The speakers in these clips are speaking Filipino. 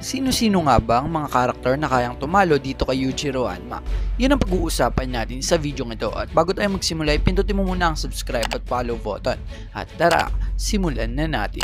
Sino-sino nga ba ang mga karakter na kayang tumalo dito kay Yujiro Hanma? Yan ang pag-uusapan natin sa video ito at bago tayo magsimula ay pindutin mo muna ang subscribe at follow button. At tara, simulan na natin.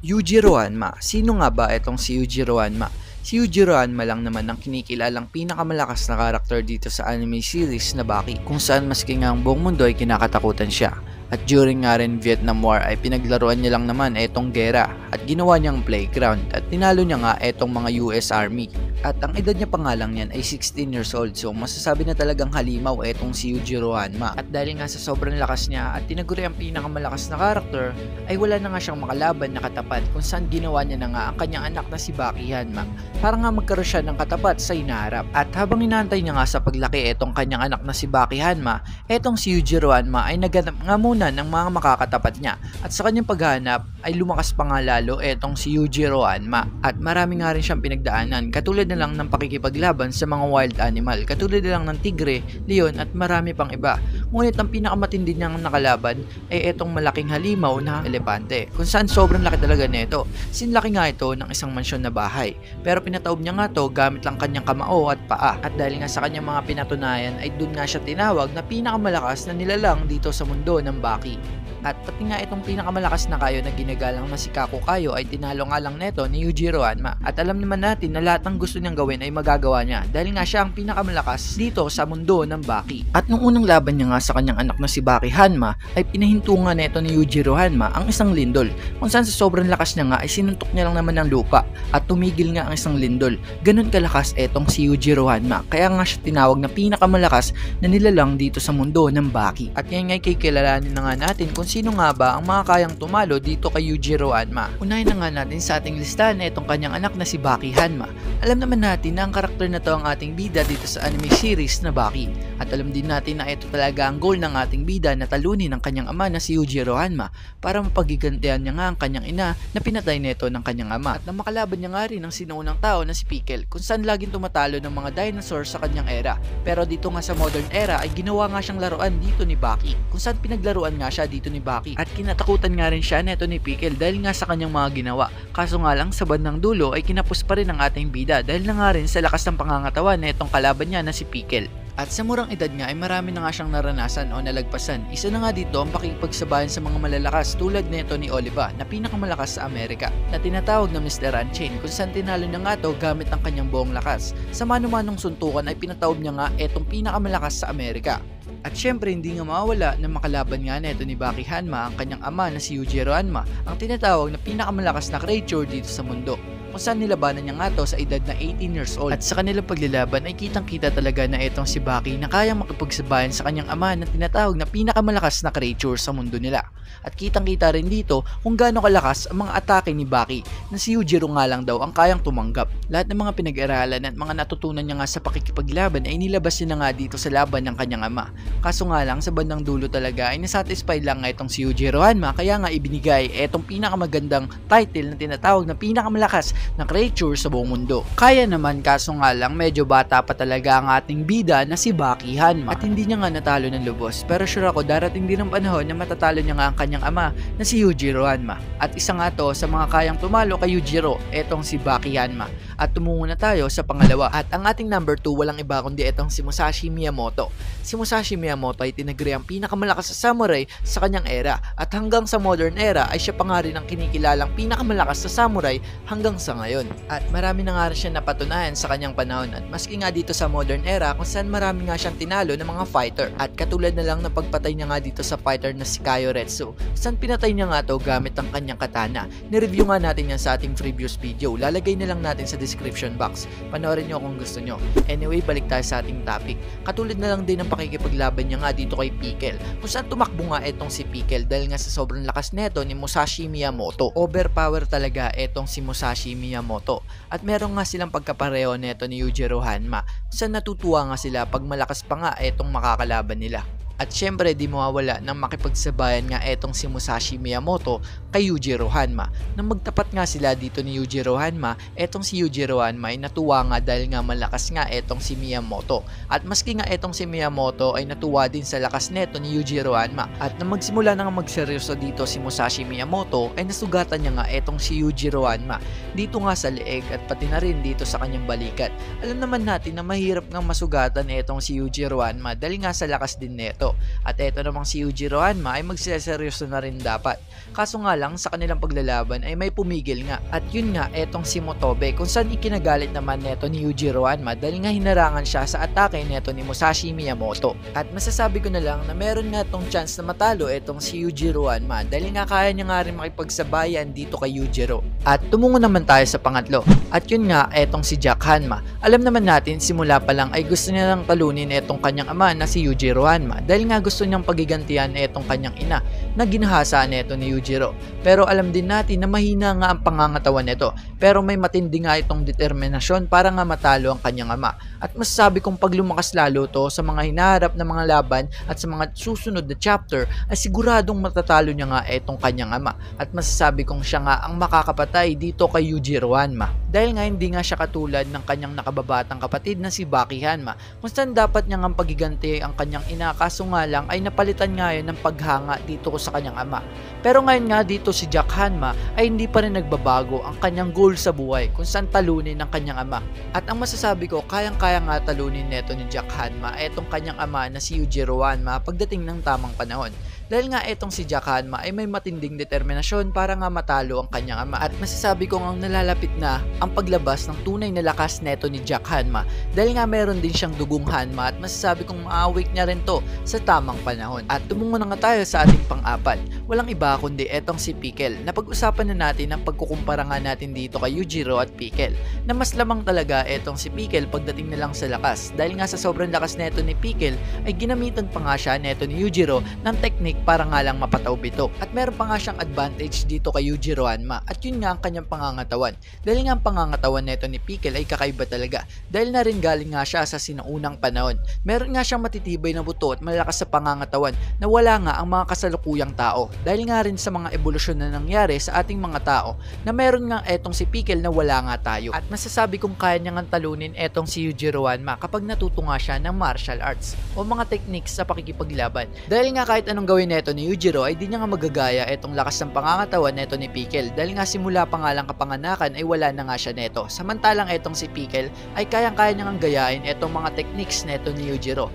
Yujiro Hanma. Sino nga ba itong si Yujiro Hanma? Si Yujiro Hanma lang naman ang kinikilalang pinakamalakas na karakter dito sa anime series na Baki, kung saan maski nga ang buong mundo ay kinakatakutan siya. At during nga rin Vietnam War ay pinaglaruan niya lang naman etong gera at ginawa niyang playground at tinalo niya nga etong mga US Army. At ang edad niya pa nga lang yan ay 16 years old, so masasabi na talagang halimaw etong si Yujiro Hanma. At dahil nga sa sobrang lakas niya at tinaguri ang pinakamalakas na karakter ay wala na nga siyang makalaban na katapat, kung saan ginawa niya na nga ang kanyang anak na si Baki Hanma para nga magkaroon siya ng katapat sa inaharap. At habang inaantay niya nga sa paglaki etong kanyang anak na si Baki Hanma, etong si Yujiro Hanma ay naganap nga muna ng mga makakatapat niya at sa kanyang paghahanap ay lumakas pa nga lalo etong si Yujiro Hanma at marami nga rin siyang pinagdaanan, katulad na lang ng pakikipaglaban sa mga wild animal, katulad na lang ng tigre, leon at marami pang iba. Ngunit ang pinakamatindi niyang nakalaban ay etong malaking halimaw na elepante, kung saan sobrang laki talaga nito. Sinlaki nga ito ng isang mansyon na bahay, pero pinataob niya nga to gamit lang kanyang kamao at paa. At dahil nga sa kanyang mga pinatunayan ay doon nga siya tinawag na pinakamalakas na nilalang dito sa mundo ng Baki. At pati nga itong pinakamalakas na kayo na ginagalang na si Kaku Kayo ay tinalo nga lang neto ni Yujiro Hanma. At alam naman natin na lahat ng gusto niyang gawin ay magagawa niya dahil nga siya ang pinakamalakas dito sa mundo ng Baki. At nung unang laban niya nga sa kanyang anak na si Baki Hanma ay pinahinto nga neto ni Yujiro Hanma ang isang lindol, kung saan sa sobrang lakas niya nga ay sinuntok niya lang naman ng lupa at tumigil nga ang isang lindol. Ganun kalakas etong si Yujiro Hanma, kaya nga siya tinawag na pinakamalakas na nilalang dito sa mundo ng Baki. At ngayon nga kikilalanin na nga natin kung sino nga ba ang mga kayang tumalo dito kay Yujiro Hanma. Unahin na nga natin sa ating listahan na itong kanyang anak na si Baki Hanma. Alam naman natin na ang karakter na to ang ating bida dito sa anime series na Baki. At alam din natin na ito talaga ang goal ng ating bida na talunin ang kanyang ama na si Yujiro Hanma para mapagigantihan niya nga ang kanyang ina na pinatay nito ng kanyang ama. At na makalaban niya nga rin ang sinuunang tao na si Pickle, kung saan laging tumatalo ng mga dinosaurs sa kanyang era. Pero dito nga sa modern era ay ginawa nga siyang laruan dito ni Baki, kung saan pinaglaruan nga siya dito ni Baki at kinatakutan nga rin siya neto ni Pickle dahil nga sa kanyang mga ginawa. Kaso nga lang sa bandang dulo ay kinapos pa rin ang ating bida dahil na nga rin sa lakas ng pangangatawan na itong kalaban niya na si Pickle. At sa murang edad nga ay marami na nga siyang naranasan o nalagpasan. Isa na nga dito ang pakikipagsabayan sa mga malalakas tulad nito ni Oliva na pinakamalakas sa Amerika na tinatawag na Mr. Unchained, kung saan tinalo niya nga to gamit ang kanyang buong lakas. Sa mano-manong suntukan ay pinataob niya nga etong pinakamalakas sa Amerika. At syempre hindi nga mawawala na makalaban nga neto ni Baki Hanma ang kanyang ama na si Yujiro Hanma, ang tinatawag na pinakamalakas na creature dito sa mundo, kung saan nilabanan niya nga to sa edad na 18 years old. At sa kanilang paglalaban ay kitang kita talaga na itong si Baki na kayang makipagsabayan sa kanyang ama na tinatawag na pinakamalakas na creature sa mundo nila. At kitang kita rin dito kung gaano kalakas ang mga atake ni Baki na si Yujiro nga lang daw ang kayang tumanggap. Lahat ng mga pinag-aralan at mga natutunan niya nga sa pakikipaglaban ay nilabas niya na nga dito sa laban ng kanyang ama. Kaso nga lang sa bandang dulo talaga ay nasatisfy lang nga itong si Yujiro Hanma, kaya nga ibinigay etong pinakamagandang title na tinatawag na pinakamalakas na creature sa buong mundo. Kaya naman, kaso nga lang medyo bata pa talaga ang ating bida na si Baki Hanma at hindi niya nga natalo ng lubos, pero sure ako darating din ang panahon na matatalo niya nga ang kanyang ama na si Yujiro Hanma. At isa nga to sa mga kayang tumalo kay Yujiro, etong si Baki Hanma. At tumungo na tayo sa pangalawa at ang ating number 2 walang iba kundi etong si Musashi Miyamoto. Si Musashi Miyamoto ay tinaguri ang pinakamalakas sa samurai sa kanyang era at hanggang sa modern era ay siya pa nga rin ang kinikilalang pinakamalakas sa samurai hanggang sa ngayon. At marami na nga rin siya napatunayan sa kanyang panahon at maski nga dito sa modern era kung saan marami nga siyang tinalo ng mga fighter. At katulad na lang na pagpatay niya nga dito sa fighter na si Kaio Retsu, saan pinatay niya nga to gamit ang kanyang katana. Nireview nga natin yan sa ating previous video, lalagay na lang natin sa description box, panoorin nyo kung gusto nyo. Anyway, balik tayo sa ating topic. Katulad na lang din ang pakikipaglaban niya nga dito kay Pickle, kung saan tumakbo nga etong si Pickle dahil nga sa sobrang lakas neto ni Musashi Miyamoto. Overpower talaga etong si Musashi Miyamoto. At meron nga silang pagkapareho neto ni Yujiro Hanma, kung saan natutuwa nga sila pag malakas pa nga etong makakalaban nila. At syempre di mawawala ng makipagsabayan nga etong si Musashi Miyamoto kay Yujiro Hanma. Nang magtapat nga sila dito ni Yujiro Hanma, etong si Yujiro Hanma ay natuwa nga dahil nga malakas nga etong si Miyamoto. At maski nga etong si Miyamoto ay natuwa din sa lakas neto ni Yujiro Hanma. At nang magsimula na nga magseryoso dito si Musashi Miyamoto ay nasugatan niya nga etong si Yujiro Hanma dito nga sa leeg at pati na rin dito sa kanyang balikat. Alam naman natin na mahirap nga masugatan etong si Yujiro Hanma dahil nga sa lakas din neto. At eto namang si Yujiro Hanma ay magseseryoso na rin dapat. Kaso nga lang sa kanilang paglalaban ay may pumigil nga. At yun nga etong si Motobe kung saan ikinagalit naman neto ni Yujiro Hanma dahil nga hinarangan siya sa atake neto ni Musashi Miyamoto. At masasabi ko na lang na meron nga tong chance na matalo etong si Yujiro Hanma dahil nga kaya niya nga rin makipagsabayan dito kay Yujiro. At tumungo naman tayo sa pangatlo. At yun nga etong si Jack Hanma. Alam naman natin simula pa lang ay gusto niya lang talunin etong kanyang ama na si Yujiro Hanma dahil nga gusto niyang pagigantihan etong kanyang ina na ginahasa neto ni Yujiro. Pero alam din natin na mahina nga ang pangangatawan nito pero may matindi nga itong determinasyon para nga matalo ang kanyang ama. At masasabi kong pag lumakas lalo to sa mga hinaharap na mga laban at sa mga susunod na chapter ay siguradong matatalo niya nga etong kanyang ama. At masasabi kong siya nga ang makakapatay dito kay Yujiro Hanma. Dahil nga hindi nga siya katulad ng kanyang nakababatang kapatid na si Baki Hanma kung saan dapat niya nga pagiganti ang kanyang ina kaso nga lang ay napalitan nga yun ng paghanga dito ko sa kanyang ama. Pero ngayon nga dito si Jack Hanma ay hindi pa rin nagbabago ang kanyang goal sa buhay kung saan talunin ang kanyang ama. At ang masasabi ko kayang-kaya nga talunin neto ni Jack Hanma etong kanyang ama na si Yujiro Hanma pagdating ng tamang panahon. Dahil nga etong si Jack Hanma ay may matinding determinasyon para nga matalo ang kanyang ama. At masasabi ko ngang nalalapit na ang paglabas ng tunay na lakas neto ni Jack Hanma dahil nga meron din siyang dugong Hanma at masasabi kong ma-awake niya rin to sa tamang panahon. At tumungo na nga tayo sa ating pang-apat. Walang iba kundi etong si Pickle. Napag-usapan na natin ang pagkukumpara nga natin dito kay Yujiro at Pickle na mas lamang talaga etong si Pickle pagdating na lang sa lakas dahil nga sa sobrang lakas neto ni Pickle ay ginamitan pa nga siya neto ni Yujiro ng technique para nga lang mapataw bitok. At meron pa nga siyang advantage dito kay Yujiro Hanma at yun nga ang kanyang pangangatawan. Dahil nga ang pangangatawan neto ni Pickle ay kakaiba talaga dahil na rin galing nga siya sa sinaunang panahon. Meron nga siyang matitibay na buto at malakas sa pangangatawan na wala nga ang mga kasalukuyang tao. Dahil nga rin sa mga ebolusyon na nangyari sa ating mga tao na meron nga etong si Pickle na wala nga tayo. At masasabi kong kaya niya nga talunin etong si Yujiro Hanma kapag natuto nga siya ng martial arts o mga techniques sa pakikipaglaban. Dahil nga kahit anong gawin neto ni Yujiro ay di niya nga magagaya etong lakas ng pangangatawan neto ni Pickle dahil nga simula pa nga lang kapanganakan ay wala na nga siya neto. Samantalang etong si Pickle ay kayang-kaya niyang gayahin etong mga techniques neto ni Yujiro.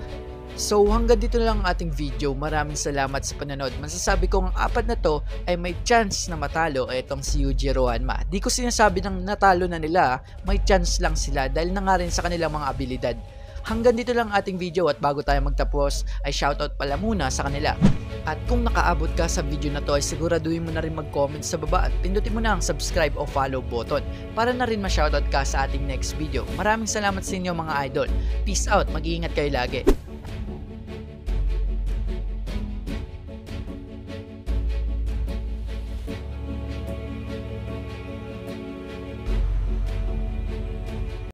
So hanggang dito na lang ang ating video. Maraming salamat sa panonood. Masasabi ko ang apat na to ay may chance na matalo etong si Yujiro Hanma. Di ko sinasabi ng natalo na nila, may chance lang sila dahil na nga rin sa kanilang mga abilidad. Hanggang dito lang ating video at bago tayo magtapos ay shoutout pala muna sa kanila. At kung nakaabot ka sa video na to ay siguraduhin mo na rin mag-comment sa baba at pindutin mo na ang subscribe o follow button para na rin ma-shoutout ka sa ating next video. Maraming salamat sa inyo mga idol. Peace out, mag-iingat kayo lagi.